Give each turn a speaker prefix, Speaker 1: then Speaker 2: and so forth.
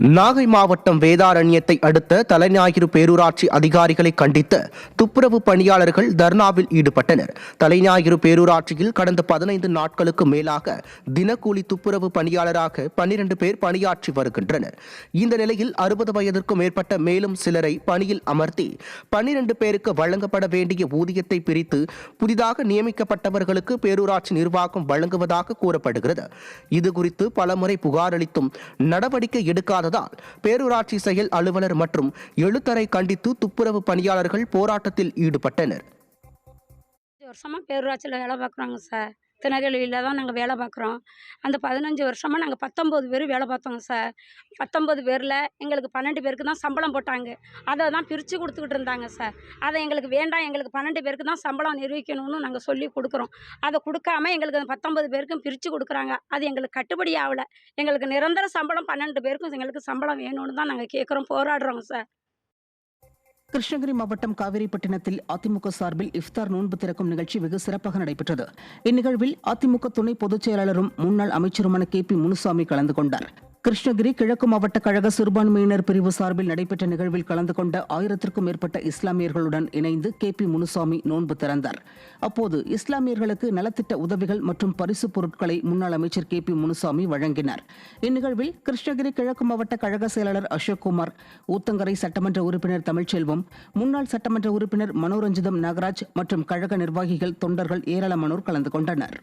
Speaker 1: நாகை மாவட்டம் வேதாரண்யத்தை அடுத்த தலைஞாயிறு பேரூராட்சி அதிகாரிகளை கண்டித்து துப்புரவு பணியாளர்கள் தர்ணாவில் ஈடுபட்டனர். தலைஞாயிறு பேரூராட்சியில் கடந்த 15 நாட்களுக்கு மேலாக தினக்கூலி துப்புரவு பணியாளராக 12 பேர் பணியாற்றி வருகின்றனர். இந்த நிலையில் 60 வயதிற்கும் மேற்பட்ட மேலும் சிலரை பணியில் அமர்த்தி 12 பேருக்கு வழங்கப்பட வேண்டிய ஊதியத்தை பிரித்து புதிதாக நியமிக்கப்பட்டவர்களுக்கு பேரூராட்சி நிர்வாகம் வழங்குவதாக கூறப்படுகிறது. இதுகுறித்து பலமுறை புகார் அளித்தும் நடவடிக்கை எடுக்காத பேரூராட்சி செயல் அலுவலர் மற்றும் எழுத்தரை கண்டித்து துப்புரவு பணியாளர்கள் போராட்டத்தில் ஈடுபட்டனர்.
Speaker 2: வருஷமா பேரூராட்சியில் வேலை பார்க்குறோங்க சார். திருநெல்வேலியில் தான் நாங்கள் வேலை பார்க்குறோம். அந்த 15 வருஷமாக நாங்கள் 19 பேர் வேலை பார்த்தோங்க சார். 19 பேரில் எங்களுக்கு 12 பேருக்கு தான் சம்பளம் போட்டாங்க. அதை தான் பிரித்து கொடுத்துக்கிட்டு இருந்தாங்க சார். அதை எங்களுக்கு வேண்டாம், எங்களுக்கு 12 பேருக்கு தான் சம்பளம் நிர்வகிக்கணும்னு நாங்கள் சொல்லி கொடுக்குறோம். அதை கொடுக்காம எங்களுக்கு அந்த 19 பேருக்கும் பிரித்து கொடுக்குறாங்க. அது எங்களுக்கு கட்டுப்படி ஆகலை. எங்களுக்கு நிரந்தர சம்பளம் 12 பேருக்கும் எங்களுக்கு சம்பளம் வேணும்னு தான் நாங்கள் கேட்குறோம், போராடுறோங்க சார்.
Speaker 3: கிருஷ்ணகிரி மாவட்டம் காவிரிப்பட்டினத்தில் அதிமுக சார்பில் இஃப்தார் நோன்பு திறக்கும் நிகழ்ச்சி வெகு சிறப்பாக நடைபெற்றது. இந்நிகழ்வில் அதிமுக துணை பொதுச் செயலாளரும் முன்னாள் அமைச்சருமான KP முனுசாமி கலந்து கொண்டார். கிருஷ்ணகிரி கிழக்கு மாவட்ட கழக சிறுபான்மையினர் பிரிவு சார்பில் நடைபெற்ற நிகழ்வில் கலந்து கொண்ட 1000க்கும் மேற்பட்ட இஸ்லாமியர்களுடன் இணைந்து KP முனுசாமி நோன்பு திறந்தார். அப்போது இஸ்லாமியர்களுக்கு நலத்திட்ட உதவிகள் மற்றும் பரிசு பொருட்களை முன்னாள் அமைச்சர் KP முனுசாமி வழங்கினார். இந்நிகழ்வில் கிருஷ்ணகிரி கிழக்கு மாவட்ட கழக செயலாளர் அசோக்குமார், ஊத்தங்கரை சட்டமன்ற உறுப்பினர் தமிழ்ச்செல்வம், முன்னாள் சட்டமன்ற உறுப்பினர் மனோரஞ்சிதம் நாகராஜ் மற்றும் கழக நிர்வாகிகள், தொண்டர்கள் ஏராளமானோர் கலந்து கொண்டனர்.